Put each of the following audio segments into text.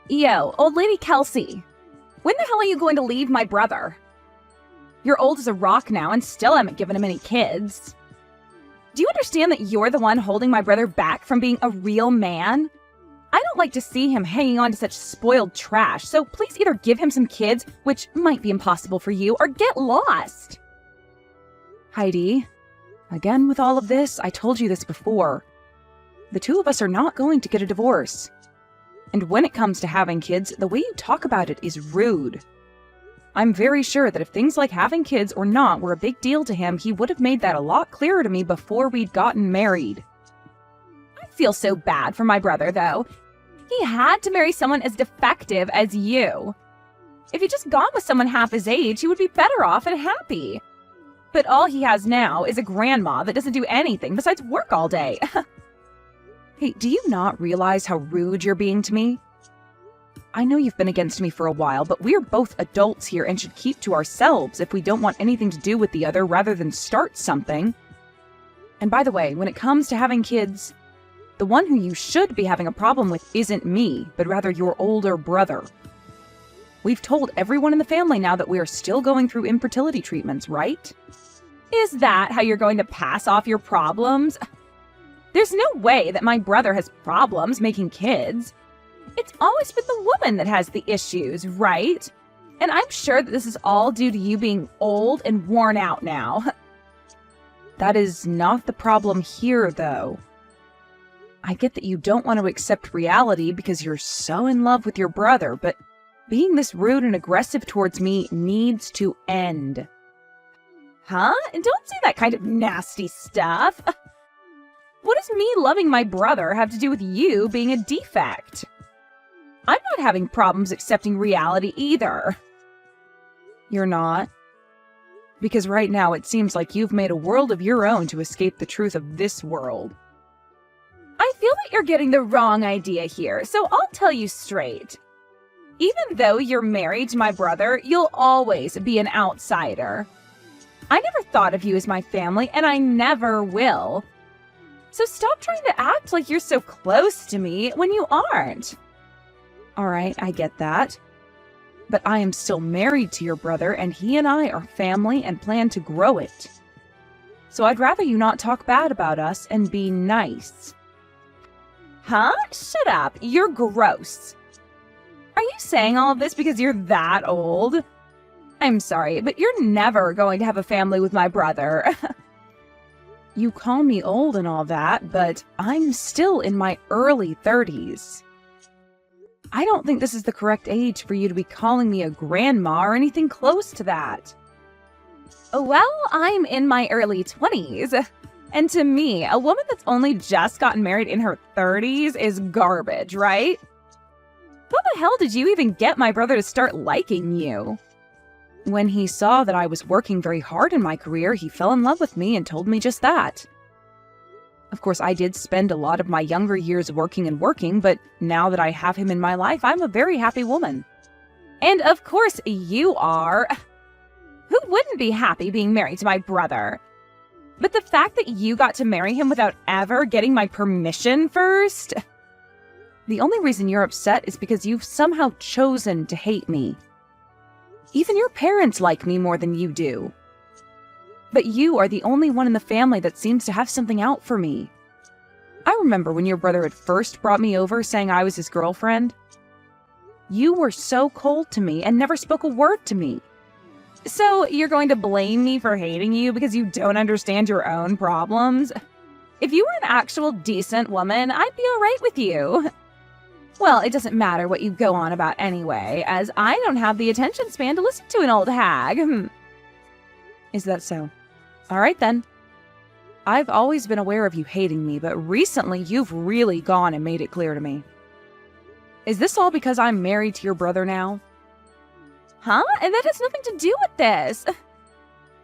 Yo, old lady Kelsey, when the hell are you going to leave my brother? You're old as a rock now and still haven't given him any kids. Do you understand that you're the one holding my brother back from being a real man? I don't like to see him hanging on to such spoiled trash, so please either give him some kids, which might be impossible for you, or get lost. Heidi, again with all of this, I told you this before. The two of us are not going to get a divorce. And when it comes to having kids, the way you talk about it is rude. I'm very sure that if things like having kids or not were a big deal to him, he would have made that a lot clearer to me before we'd gotten married. I feel so bad for my brother, though. He had to marry someone as defective as you. If he'd just gone with someone half his age, he would be better off and happy. But all he has now is a grandma that doesn't do anything besides work all day. Hey, do you not realize how rude you're being to me? I know you've been against me for a while, but we're both adults here and should keep to ourselves if we don't want anything to do with the other rather than start something. And by the way, when it comes to having kids, the one who you should be having a problem with isn't me, but rather your older brother. We've told everyone in the family now that we are still going through infertility treatments, right? Is that how you're going to pass off your problems? There's no way that my brother has problems making kids. It's always been the woman that has the issues, right? And I'm sure that this is all due to you being old and worn out now. That is not the problem here, though. I get that you don't want to accept reality because you're so in love with your brother, but being this rude and aggressive towards me needs to end. Huh? And don't say that kind of nasty stuff. What does me loving my brother have to do with you being a defect? I'm not having problems accepting reality either. You're not? Because right now it seems like you've made a world of your own to escape the truth of this world. I feel that you're getting the wrong idea here, so I'll tell you straight. Even though you're married to my brother, you'll always be an outsider. I never thought of you as my family, and I never will. So stop trying to act like you're so close to me when you aren't. All right, I get that. But I am still married to your brother, and he and I are family and plan to grow it. So I'd rather you not talk bad about us and be nice. Huh? Shut up. You're gross. Are you saying all of this because you're that old? I'm sorry, but you're never going to have a family with my brother. You call me old and all that, but I'm still in my early 30s. I don't think this is the correct age for you to be calling me a grandma or anything close to that. Well, I'm in my early 20s. And to me, a woman that's only just gotten married in her 30s is garbage, right? How the hell did you even get my brother to start liking you? When he saw that I was working very hard in my career, he fell in love with me and told me just that. Of course, I did spend a lot of my younger years working, but now that I have him in my life, I'm a very happy woman. And of course you are. Who wouldn't be happy being married to my brother? But the fact that you got to marry him without ever getting my permission first? The only reason you're upset is because you've somehow chosen to hate me. Even your parents like me more than you do. But you are the only one in the family that seems to have something out for me. I remember when your brother had first brought me over saying I was his girlfriend. You were so cold to me and never spoke a word to me. So you're going to blame me for hating you because you don't understand your own problems? If you were an actual decent woman, I'd be all right with you. Well, it doesn't matter what you go on about anyway, as I don't have the attention span to listen to an old hag. Is that so? All right then. I've always been aware of you hating me, but recently you've really gone and made it clear to me. Is this all because I'm married to your brother now? Huh? And that has nothing to do with this.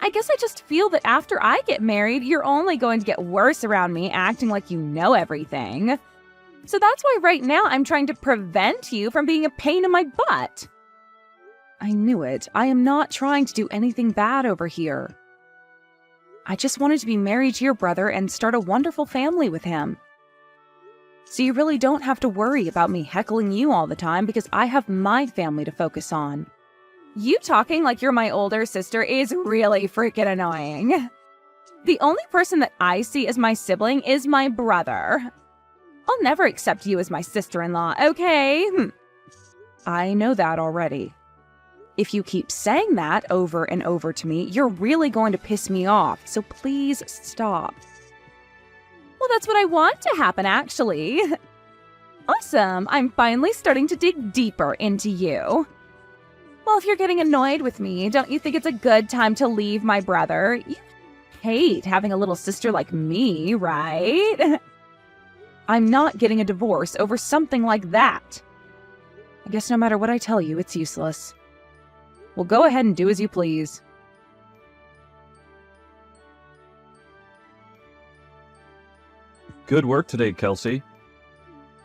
I guess I just feel that after I get married, you're only going to get worse around me, acting like you know everything. So that's why right now I'm trying to prevent you from being a pain in my butt. I knew it. I am not trying to do anything bad over here. I just wanted to be married to your brother and start a wonderful family with him. So you really don't have to worry about me heckling you all the time because I have my family to focus on. You talking like you're my older sister is really freaking annoying. The only person that I see as my sibling is my brother. I'll never accept you as my sister-in-law, okay? I know that already. If you keep saying that over and over to me, you're really going to piss me off, so please stop. Well, that's what I want to happen, actually. Awesome, I'm finally starting to dig deeper into you. Well, if you're getting annoyed with me, don't you think it's a good time to leave my brother? You hate having a little sister like me, right? I'm not getting a divorce over something like that. I guess no matter what I tell you, it's useless. Well, go ahead and do as you please. Good work today, Kelsey.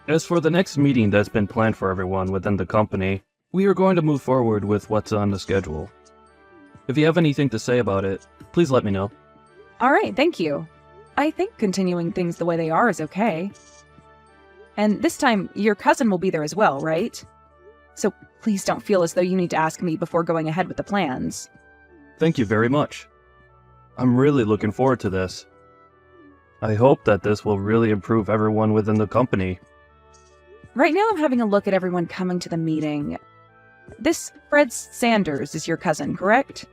As for the next meeting that's been planned for everyone within the company, we are going to move forward with what's on the schedule. If you have anything to say about it, please let me know. All right, thank you. I think continuing things the way they are is okay. And this time, your cousin will be there as well, right? So please don't feel as though you need to ask me before going ahead with the plans. Thank you very much. I'm really looking forward to this. I hope that this will really improve everyone within the company. Right now I'm having a look at everyone coming to the meeting. This Fred Sanders is your cousin, correct?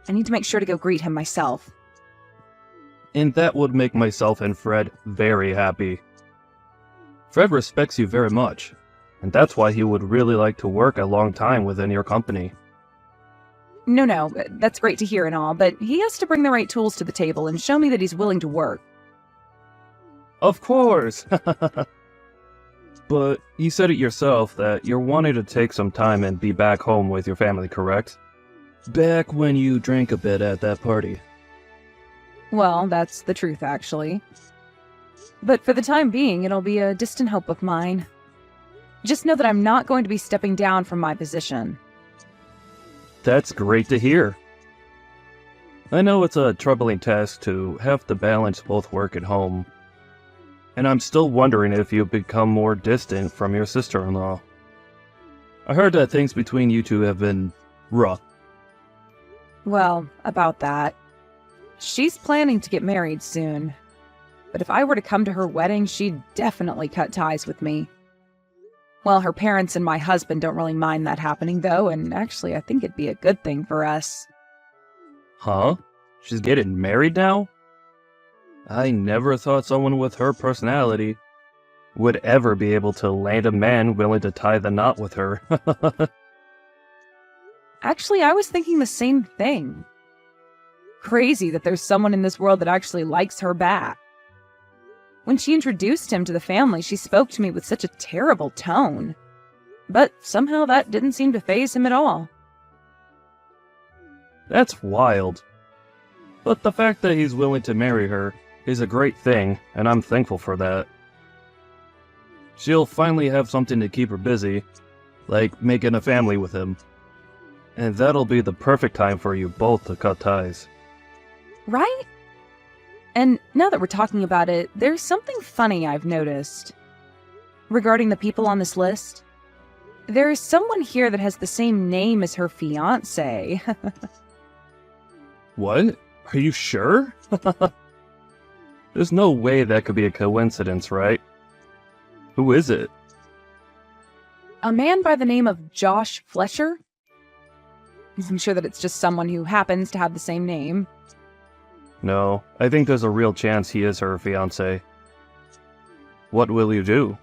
I need to make sure to go greet him myself. And that would make myself and Fred very happy. Fred respects you very much, and that's why he would really like to work a long time within your company. No, that's great to hear and all, but he has to bring the right tools to the table and show me that he's willing to work. Of course! But you said it yourself that you're wanting to take some time and be back home with your family, correct? Back when you drank a bit at that party. Well, that's the truth, actually. But for the time being, it'll be a distant hope of mine. Just know that I'm not going to be stepping down from my position. That's great to hear. I know it's a troubling task to have to balance both work and home. And I'm still wondering if you've become more distant from your sister-in-law. I heard that things between you two have been rough. Well, about that. She's planning to get married soon. But if I were to come to her wedding, she'd definitely cut ties with me. Well, her parents and my husband don't really mind that happening, though, and actually I think it'd be a good thing for us. Huh? She's getting married now? I never thought someone with her personality would ever be able to land a man willing to tie the knot with her. Actually, I was thinking the same thing. Crazy that there's someone in this world that actually likes her back. When she introduced him to the family, she spoke to me with such a terrible tone. But somehow that didn't seem to faze him at all. That's wild. But the fact that he's willing to marry her is a great thing, and I'm thankful for that. She'll finally have something to keep her busy, like making a family with him. And that'll be the perfect time for you both to cut ties. Right? And now that we're talking about it, there's something funny I've noticed. Regarding the people on this list, there is someone here that has the same name as her fiancé. What? Are you sure? There's no way that could be a coincidence, right? Who is it? A man by the name of Josh Fletcher? I'm sure that it's just someone who happens to have the same name. No, I think there's a real chance he is her fiancé. What will you do?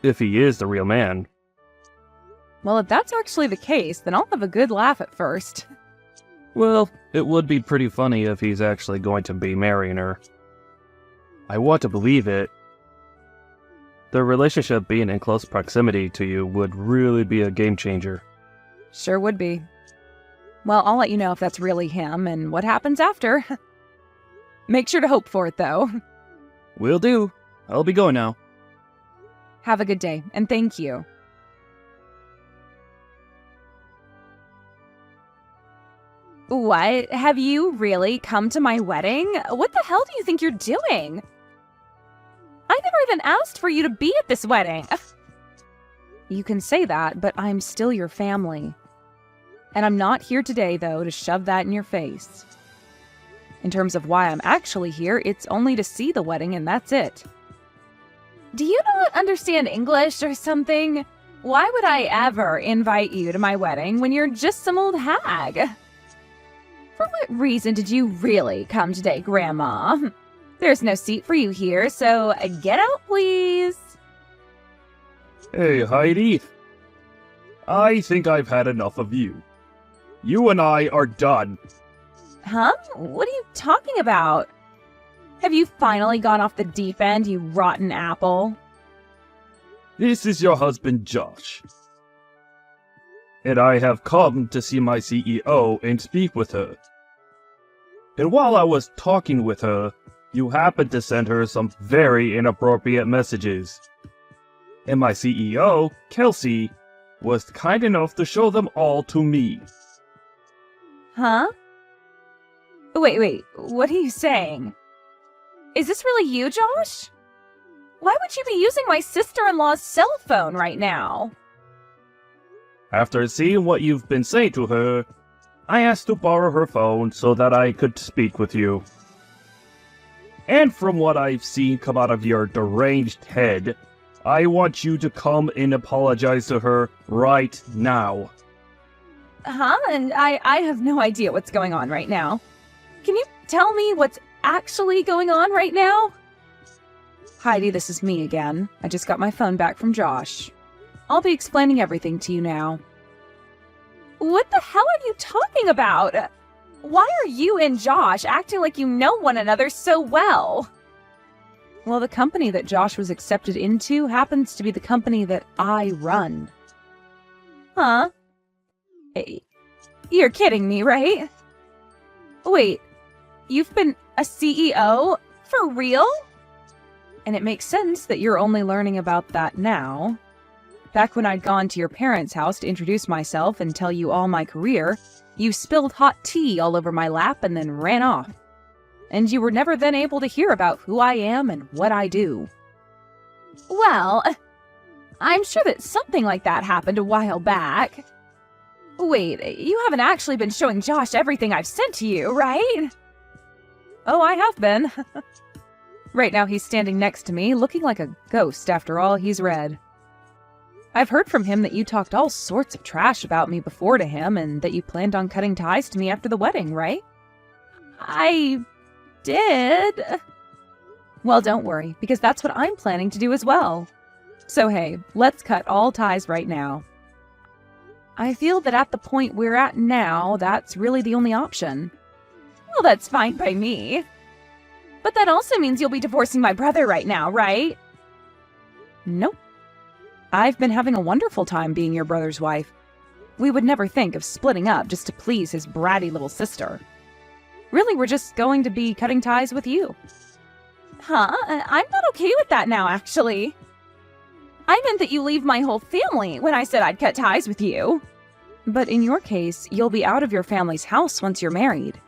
If he is the real man. Well, if that's actually the case, then I'll have a good laugh at first. Well, it would be pretty funny if he's actually going to be marrying her. I want to believe it. Their relationship being in close proximity to you would really be a game changer. Sure would be. Well, I'll let you know if that's really him and what happens after. Make sure to hope for it, though. Will do. I'll be going now. Have a good day, and thank you. What? Have you really come to my wedding? What the hell do you think you're doing? I I never even asked for you to be at this wedding. You can say that, but I'm still your family. And I'm not here today, though, to shove that in your face. In terms of why I'm actually here, it's only to see the wedding, and that's it. Do you not understand English or something? Why would I ever invite you to my wedding when you're just some old hag? For what reason did you really come today, Grandma? There's no seat for you here, so get out, please. Hey, Heidi. I think I've had enough of you. You and I are done. Huh? What are you talking about? Have you finally gone off the deep end, you rotten apple? This is your husband, Josh. And I have come to see my CEO and speak with her. And while I was talking with her, you happened to send her some very inappropriate messages. And my CEO, Kelsey, was kind enough to show them all to me. Huh? Wait, what are you saying? Is this really you, Josh? Why would you be using my sister-in-law's cell phone right now? After seeing what you've been saying to her, I asked to borrow her phone so that I could speak with you. And from what I've seen come out of your deranged head, I want you to come and apologize to her right now. Huh? And I have no idea what's going on right now. Can you tell me what's actually going on right now? Heidi, this is me again. I just got my phone back from Josh. I'll be explaining everything to you now. What the hell are you talking about? Why are you and Josh acting like you know one another so well? Well, the company that Josh was accepted into happens to be the company that I run. Huh? Hey, you're kidding me, right? Wait, you've been a CEO? For real? And it makes sense that you're only learning about that now. Back when I'd gone to your parents' house to introduce myself and tell you all my career, you spilled hot tea all over my lap and then ran off. And you were never then able to hear about who I am and what I do. Well, I'm sure that something like that happened a while back. Wait, you haven't actually been showing Josh everything I've sent to you, right? Oh, I have been. Right now he's standing next to me, looking like a ghost after all he's read. I've heard from him that you talked all sorts of trash about me before to him and that you planned on cutting ties to me after the wedding, right? I did. Well, don't worry, because that's what I'm planning to do as well. So hey, let's cut all ties right now. I feel that at the point we're at now, that's really the only option. Well, that's fine by me. But that also means you'll be divorcing my brother right now, right? Nope. I've been having a wonderful time being your brother's wife. We would never think of splitting up just to please his bratty little sister. Really, we're just going to be cutting ties with you. Huh? I'm not okay with that now, actually. I meant that you leave my whole family when I said I'd cut ties with you. But in your case, you'll be out of your family's house once you're married.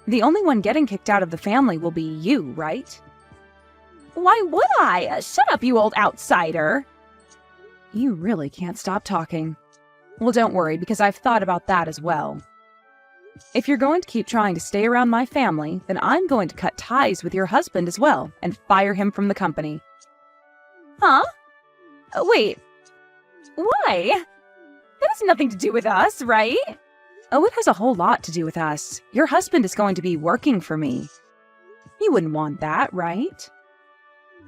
The only one getting kicked out of the family will be you, right? Why would I? Shut up, you old outsider. You really can't stop talking. Well, don't worry, because I've thought about that as well. If you're going to keep trying to stay around my family, then I'm going to cut ties with your husband as well and fire him from the company. Huh? Wait. Why? That has nothing to do with us, right? Oh, it has a whole lot to do with us. Your husband is going to be working for me. You wouldn't want that, right?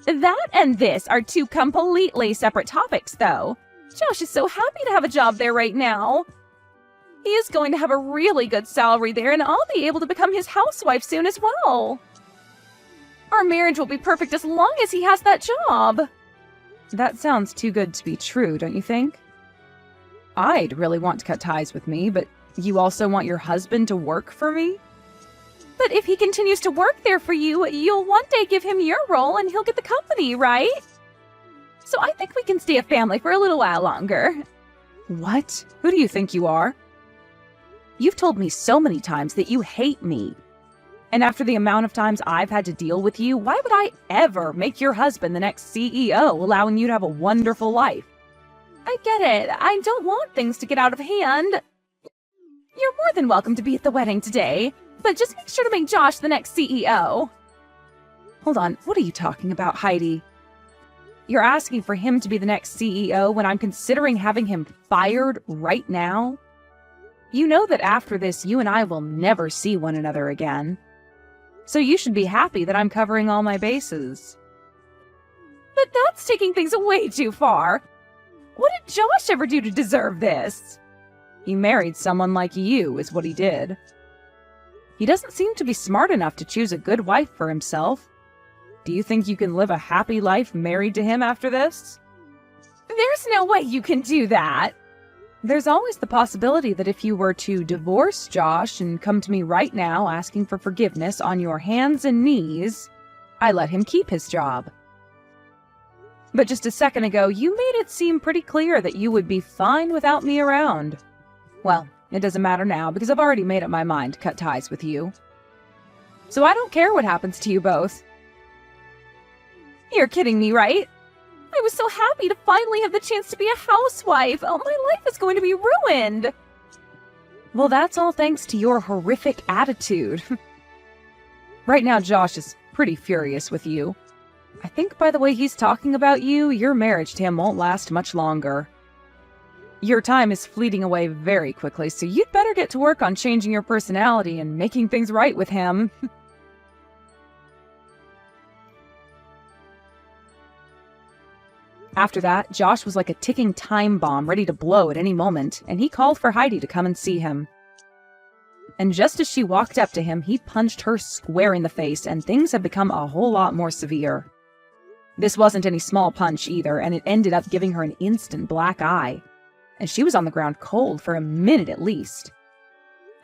That and this are two completely separate topics, though. Josh is so happy to have a job there right now. He is going to have a really good salary there, and I'll be able to become his housewife soon as well. Our marriage will be perfect as long as he has that job. That sounds too good to be true, don't you think? I'd really want to cut ties with me, but you also want your husband to work for me? But if he continues to work there for you, you'll one day give him your role and he'll get the company, right? So I think we can stay a family for a little while longer. What? Who do you think you are? You've told me so many times that you hate me. And after the amount of times I've had to deal with you, why would I ever make your husband the next CEO, allowing you to have a wonderful life? I get it. I don't want things to get out of hand. You're more than welcome to be at the wedding today, but just make sure to make Josh the next CEO. Hold on, what are you talking about, Heidi? You're asking for him to be the next CEO when I'm considering having him fired right now? You know that after this, you and I will never see one another again. So you should be happy that I'm covering all my bases. But that's taking things way too far. What did Josh ever do to deserve this? He married someone like you, is what he did. He doesn't seem to be smart enough to choose a good wife for himself. Do you think you can live a happy life married to him after this? There's no way you can do that. There's always the possibility that if you were to divorce Josh and come to me right now asking for forgiveness on your hands and knees, I let him keep his job. But just a second ago, you made it seem pretty clear that you would be fine without me around. Well, it doesn't matter now because I've already made up my mind to cut ties with you. So I don't care what happens to you both. You're kidding me, right? I was so happy to finally have the chance to be a housewife. Oh, my life is going to be ruined. Well, that's all thanks to your horrific attitude. Right now, Josh is pretty furious with you. I think by the way he's talking about you, your marriage to him won't last much longer. Your time is fleeting away very quickly, so you'd better get to work on changing your personality and making things right with him. After that, Josh was like a ticking time bomb ready to blow at any moment, and he called for Heidi to come and see him. And just as she walked up to him, he punched her square in the face, and things had become a whole lot more severe. This wasn't any small punch either, and it ended up giving her an instant black eye. And she was on the ground cold for a minute at least.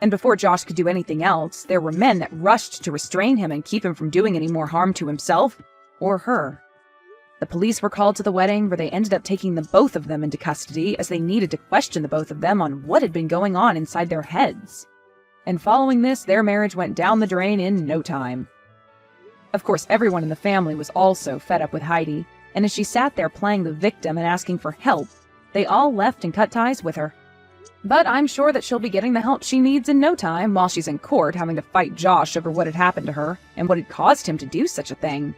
And before Josh could do anything else, there were men that rushed to restrain him and keep him from doing any more harm to himself or her. The police were called to the wedding, where they ended up taking the both of them into custody as they needed to question the both of them on what had been going on inside their heads. And following this, their marriage went down the drain in no time. Of course, everyone in the family was also fed up with Heidi, and as she sat there playing the victim and asking for help, they all left and cut ties with her. But I'm sure that she'll be getting the help she needs in no time while she's in court having to fight Josh over what had happened to her and what had caused him to do such a thing.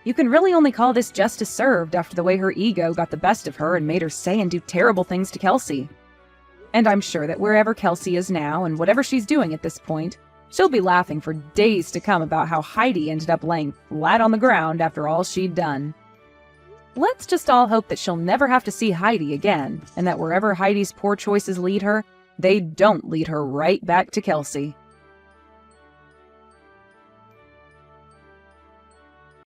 You can really only call this justice served after the way her ego got the best of her and made her say and do terrible things to Kelsey. And I'm sure that wherever Kelsey is now and whatever she's doing at this point, she'll be laughing for days to come about how Heidi ended up laying flat on the ground after all she'd done. Let's just all hope that she'll never have to see Heidi again, and that wherever Heidi's poor choices lead her, they don't lead her right back to Kelsey.